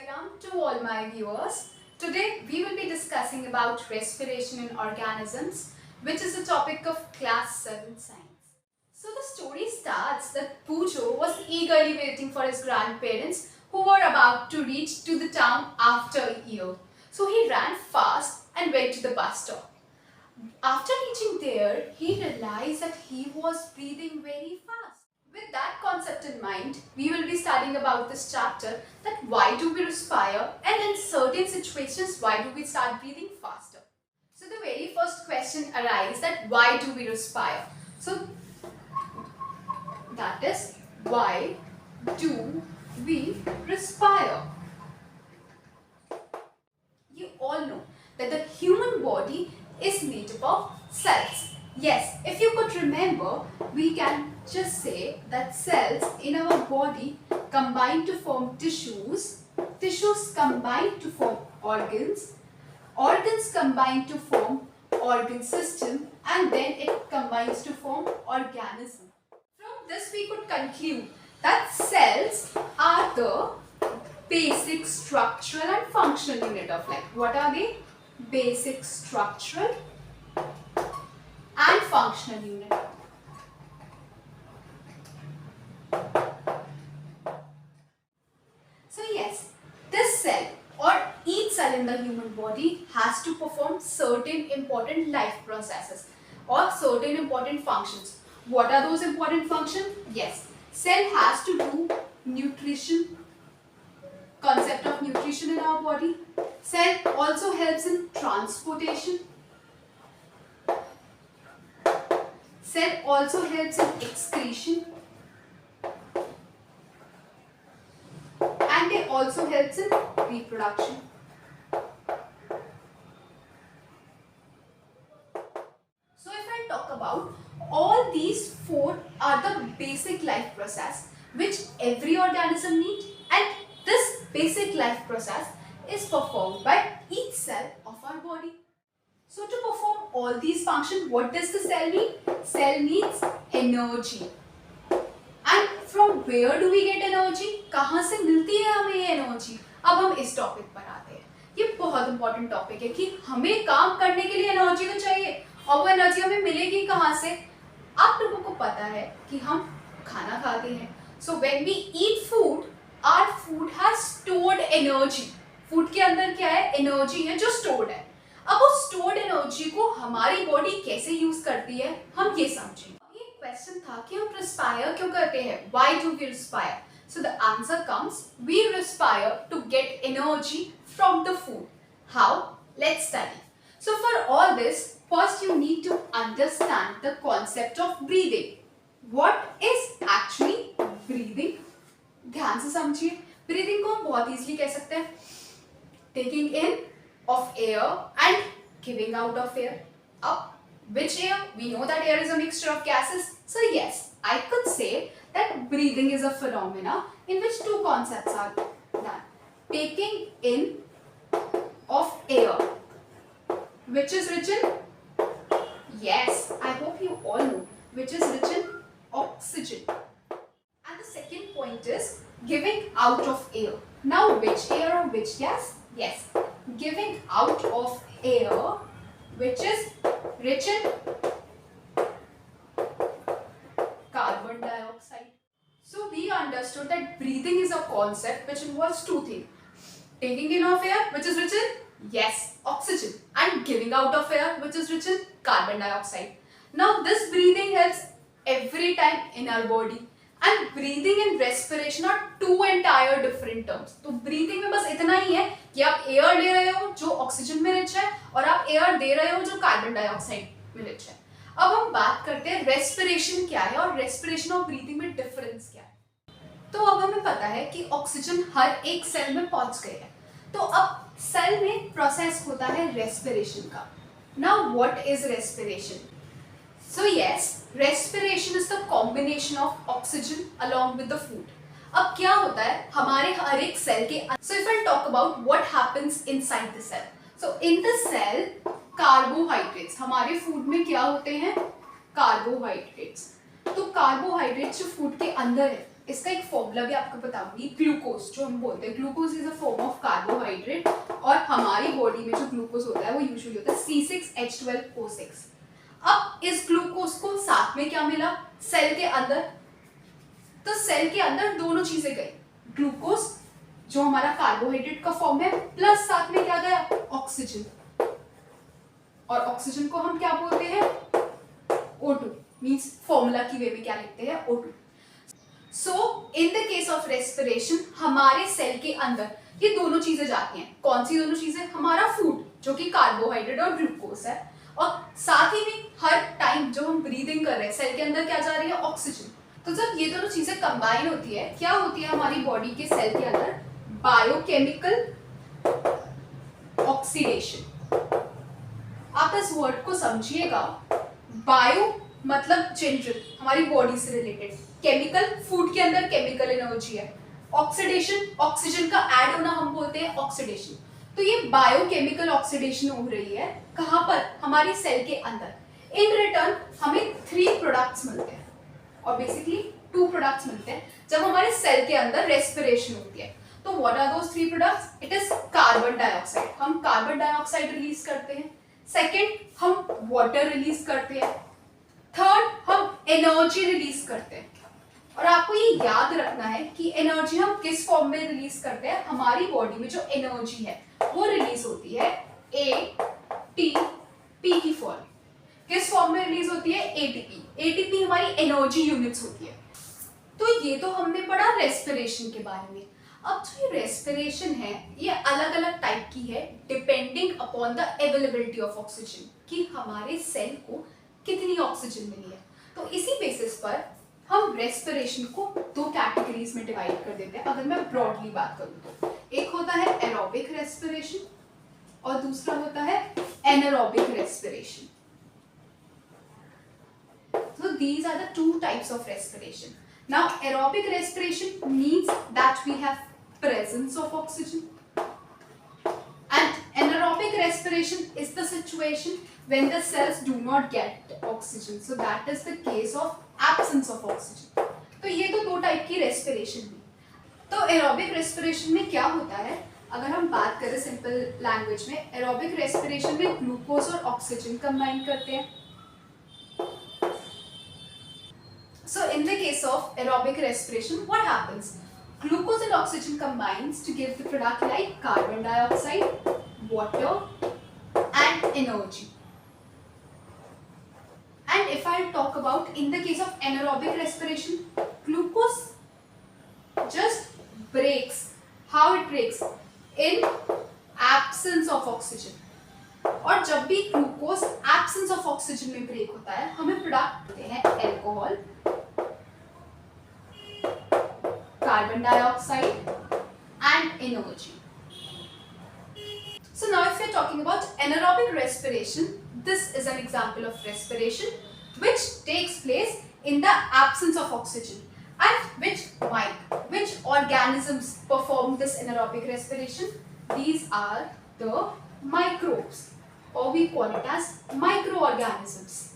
Salam to all my viewers. Today we will be discussing about respiration in organisms, which is a topic of class 7 science. So the story starts that Pujo was eagerly waiting for his grandparents who were about to reach to the town after a year. So he ran fast and went to the bus stop. After reaching there, he realized that he was breathing very fast. With that concept in mind, we will be studying about this chapter, that why do we respire, and in certain situations why do we start breathing faster. So the very first question arises, that why do we respire? So that is, why do we respire? You all know that the human body is made up of cells. Yes, if you could remember, we can just say that cells in our body combine to form tissues, tissues combine to form organs, organs combine to form organ system, and then it combines to form organism. From this we could conclude that cells are the basic structural and functional unit of life. What are they? Basic structural and functional unit. So yes, this cell or each cell in the human body has to perform certain important life processes or certain important functions. What are those important functions? Yes, cell has to do nutrition, concept of nutrition in our body. Cell also helps in transportation. Cell also helps in excretion, and they also helps in reproduction. So if I talk about all these four are the basic life process which every organism needs, and this basic life process is performed by each cell of our body. So to perform all these functions, what does the cell need? Cell needs energy. And from where do we get energy? कहाँ से मिलती है हमें ये energy? अब हम इस topic पर आते हैं. ये बहुत इंपॉर्टेंट टॉपिक है कि हमें काम करने के लिए एनर्जी तो चाहिए, और वो एनर्जी हमें मिलेगी कहाँ से? आप लोगों को पता है कि हम खाना खाते हैं. So when we eat food, our food has stored energy. Food के अंदर क्या है? एनर्जी है जो स्टोर्ड है. अब उस स्टोर्ड एनर्जी को हमारी बॉडी कैसे यूज करती है, हम ये समझेंगे. ये क्वेश्चन था कि हम रिस्पायर क्यों करते हैं? Why do we respire? So the answer comes, we respire to get energy from the food. How? Let's study. So for all this, first you need to understand the concept of breathing. What is actually breathing? ध्यान से समझिए. Breathing को हम बहुत easily कह सकते हैं, taking in of air and giving out of air. Which air? We know that air is a mixture of gases. So yes, I could say that breathing is a phenomena in which two concepts are done. Taking in of air, which is rich in, yes, I hope you all know, which is rich in oxygen. And the second point is giving out of air. Now which air or which gas? Yes, giving out of air which is rich in carbon dioxide. So we understood that breathing is a concept which involves two things. Taking in of air which is rich in, yes, oxygen, and giving out of air which is rich in carbon dioxide. Now this breathing helps every time in our body. And breathing and respiration are two entire different terms. तो breathing में बस इतना ही है कि आप air ले रहे हो जो ऑक्सीजन में रिच है, और आप एयर दे रहे हो जो कार्बन डाइऑक्साइड में रिच है. अब हम बात करते हैं रेस्पिरेशन क्या है और रेस्पिरेशन और ब्रीथिंग में डिफरेंस क्या है. तो अब हमें पता है कि ऑक्सीजन हर एक सेल में पहुंच गई है. तो अब सेल में प्रोसेस होता है रेस्पिरेशन का. Now what is respiration? So yes, respiration is the combination of oxygen along with the food. अब क्या होता है हमारे हर एक सेल के. So if I talk about what happens inside the cell. So in the cell, carbohydrates, हमारे food में क्या होते हैं? कार्बोहाइड्रेट्स. तो कार्बोहाइड्रेट्स जो फूड के अंदर है इसका एक फॉर्मूला भी आपको बताऊंगी। ग्लूकोज जो हम बोलते हैं, glucose is a form of carbohydrate, और हमारी बॉडी में जो ग्लूकोज होता है वो यूजुअली होता है C6H12O6। अब इस ग्लूकोज को साथ में क्या मिला सेल के अंदर, तो सेल के अंदर दोनों चीजें गई, ग्लूकोज जो हमारा कार्बोहाइड्रेट का फॉर्म है, प्लस साथ में क्या गया, ऑक्सीजन। और ऑक्सीजन को हम क्या बोलते हैं, O2, मींस फॉर्मूला की वे में क्या लिखते हैं, O2। So in the case of respiration हमारे सेल के अंदर ये दोनों चीजें जाती हैं। कौन सी दोनों चीजें, हमारा फूड जो कि कार्बोहाइड्रेट और ग्लूकोज है, और साथ ही में हर टाइम जो हम ब्रीदिंग कर रहे हैं सेल के अंदर क्या जा रही है, ऑक्सीजन। तो जब ये दोनों चीजें कंबाइन होती है, क्या होती है हमारी बॉडी के सेल के अंदर, बायोकेमिकल ऑक्सीडेशन। आप इस वर्ड को समझिएगा, बायो मतलब जनरल हमारी बॉडी से रिलेटेड, केमिकल फूड के अंदर केमिकल एनर्जी है, ऑक्सीडेशन ऑक्सीजन का ऐड होना हम बोलते हैं ऑक्सीडेशन। तो ये बायोकेमिकल ऑक्सीडेशन हो रही है कहां पर, हमारी सेल के अंदर। इन रिटर्न हमें 3 प्रोडक्ट्स मिलते हैं, और बेसिकली 2 प्रोडक्ट्स मिलते हैं जब हमारे सेल के अंदर रेस्पिरेशन होती है। तो what are those 3 products, it is carbon dioxide, हम कार्बन डाइऑक्साइड रिलीज करते हैं। सेकेंड, हम वाटर रिलीज करते हैं। थर्ड, हम एनर्जी रिलीज करते हैं। और आपको ये याद रखना है कि एनर्जी हम किस फॉर्म में रिलीज करते हैं, हमारी बॉडी में जो एनर्जी है वो रिलीज होती है ATP की फॉर्म। किस फॉर्म में रिलीज होती है, ATP हमारी एनर्जी यूनिट्स होती है। तो ये तो हमने पढ़ा रेस्पिरेशन के बारे में। अब जो ये रेस्पिरेशन है ये अलग अलग टाइप की है, depending upon the availability of oxygen, कि हमारे सेल को कितनी ऑक्सीजन मिली है। तो इसी बेसिस पर हम रेस्पिरेशन को 2 कैटेगरीज में डिवाइड कर देते हैं। अगर मैं ब्रॉडली बात करूं तो एक होता है एरोबिक रेस्पिरेशन और दूसरा होता है anaerobic respiration. So these are the 2 types of respiration. Now aerobic respiration means that we have presence of oxygen, and anaerobic respiration is the situation when the cells do not get oxygen. So that is the case of absence of oxygen. तो ये तो 2 type की respiration हुई। तो aerobic respiration में क्या होता है, अगर हम बात करें सिंपल लैंग्वेज में, एरोबिक रेस्पिरेशन में ग्लूकोज और ऑक्सीजन कंबाइन करते हैं। So in the case of aerobic respiration, what happens? Glucose and oxygen combines to give the product like carbon dioxide, water, and energy. And if I talk about in the case of anaerobic respiration, glucose just breaks. How it breaks? In absence of oxygen. और जब भी glucose absence of oxygen में break होता है, हमें product होते हैं alcohol, carbon dioxide and energy. So now if we are talking about anaerobic respiration, this is an example of respiration which takes place in the absence of oxygen. And which organisms perform this anaerobic respiration? These are the microbes, or we call it as microorganisms.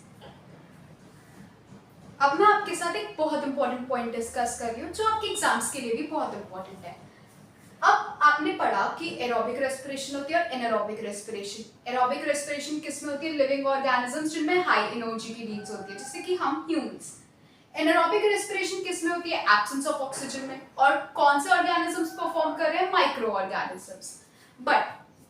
अब मैं आपके साथ एक बहुत important point discuss कर रही हूँ जो आपके एग्जाम्स के लिए भी बहुत इंपॉर्टेंट है। अब आपने पढ़ा कि एरोबिक रेस्पिरेशन होती है और एनारोबिक रेस्पिरेशन। एरोबिक रेस्पिरेशन किसमें होती है, लिविंग ऑर्गेनिजम्स जिनमें हाई एनर्जी की नीड्स होती है, जैसे कि हम ह्यूमंस। एनारोबिक रेस्पिरेशन किसमें होती है, एब्सेंस ऑफ ऑक्सीजन में। और कौन से ऑर्गेनिजम्स परफॉर्म कर रहे हैं, micro organisms. But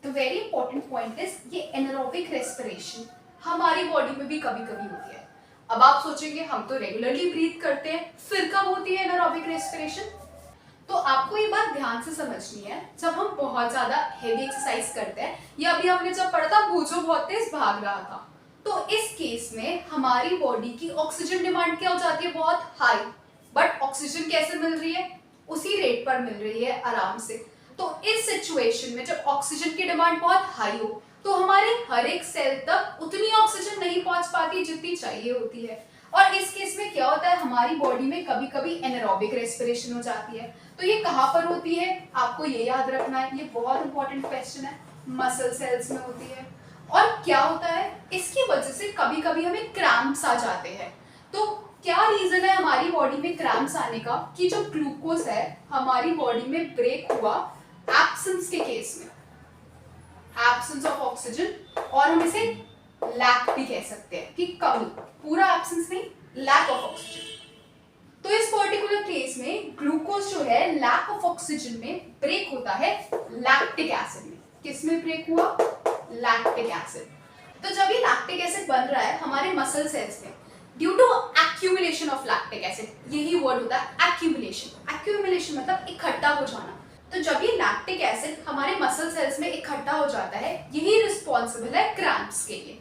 the very important point is ये एनारोबिक रेस्पिरेशन हमारी बॉडी में भी कभी कभी होती है। अब आप सोचेंगे हम तो रेगुलरली ब्रीथ करते हैं, फिर कब होती है एनारोबिक रेस्पिरेशन? तो आपको ये बात ध्यान से समझनी है, जब हम बहुत ज्यादा हेवी एक्सरसाइज करते हैं, या अभी हमने जब पढ़ा था भूजो बहुत तेज भाग रहा था, तो इस केस में हमारी बॉडी की ऑक्सीजन डिमांड क्या हो जाती है, बहुत हाई। बट ऑक्सीजन कैसे मिल रही है, उसी रेट पर मिल रही है आराम से। तो इस सिचुएशन में जब ऑक्सीजन की डिमांड बहुत हाई हो तो हमारे हर एक सेल तक उतनी ऑक्सीजन नहीं पहुंच पाती जितनी चाहिए होती है। और इस केस में क्या होता है, हमारी बॉडी में कभी कभी एनारोबिक रेस्पिरेशन हो जाती है। तो ये कहाँ पर होती है, आपको ये याद रखना है, ये बहुत इंपॉर्टेंट क्वेश्चन है। मसल सेल्स में होती है। और क्या होता है, इसकी वजह से कभी कभी हमें क्रैम्प्स आ जाते हैं। तो क्या रीजन है हमारी बॉडी में क्रैम्प्स आने का कि जो ग्लूकोज है हमारी बॉडी में ब्रेक हुआ एब्सेंस के केस में, एब्सेंस ऑफ ऑक्सीजन, और हम इसे लैक भी कह सकते हैं कि कमी, पूरा एब्सेंस नहीं, लैक ऑफ ऑक्सीजन। तो इस पर्टिकुलर केस में ग्लूकोज जो है लैक ऑफ ऑक्सीजन में ब्रेक होता है लैक्टिक एसिड में। किस में ब्रेक हुआ? Lactic acid. तो जब ये लैक्टिक एसिड बन रहा है हमारे मसल सेल्स में due to accumulation of lactic acid, यही वर्ड होता है एक्यूमुलेशन। एक्यूमुलेशन मतलब इकट्ठा हो जाना। तो जब ये लैक्टिक एसिड हमारे मसल सेल्स में इकट्ठा हो जाता है, यही रिस्पॉन्सिबल है क्रैम्प्स के लिए,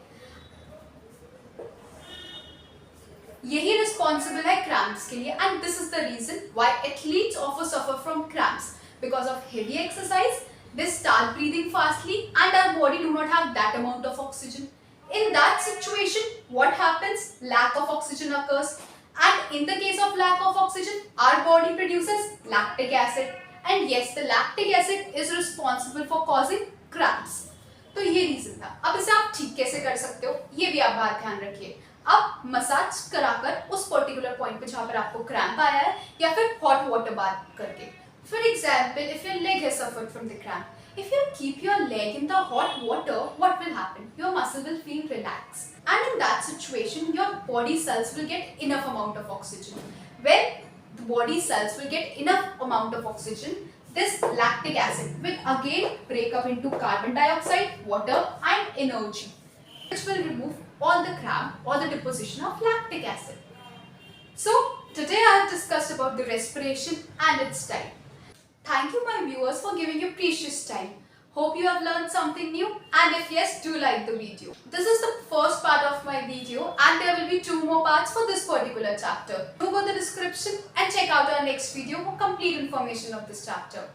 यही रिस्पॉन्सिबल है क्रैम्प्स के लिए। And this is the reason why athletes often suffer from cramps because of heavy exercise, they start breathing fastly and our body do not have that amount of oxygen. In that situation, what happens? Lack of oxygen occurs, and in the case of lack of oxygen, our body produces lactic acid, and yes, the lactic acid is responsible for causing cramps. तो ये reason था। अब इसे आप ठीक कैसे कर सकते हो, ये भी आप बात ध्यान रखिए। अब मसाज कराकर उस पर्टिकुलर पॉइंट पे जहाँ पर आपको क्रैम्प आया है, या फिर हॉट वाटर बाथ करके। For example, if your leg has suffered from the cramp, if you keep your leg in the hot water, what will happen? Your muscle will feel relaxed. And in that situation, your body cells will get enough amount of oxygen. When the body cells will get enough amount of oxygen, this lactic acid will again break up into carbon dioxide, water and energy, which will remove all the cramp or the deposition of lactic acid. So, today I have discussed about the respiration and its type. Thank you my viewers for giving your precious time. Hope you have learned something new, and if yes, do like the video. This is the first part of my video and there will be 2 more parts for this particular chapter. Do go to the description and check out our next video for complete information of this chapter.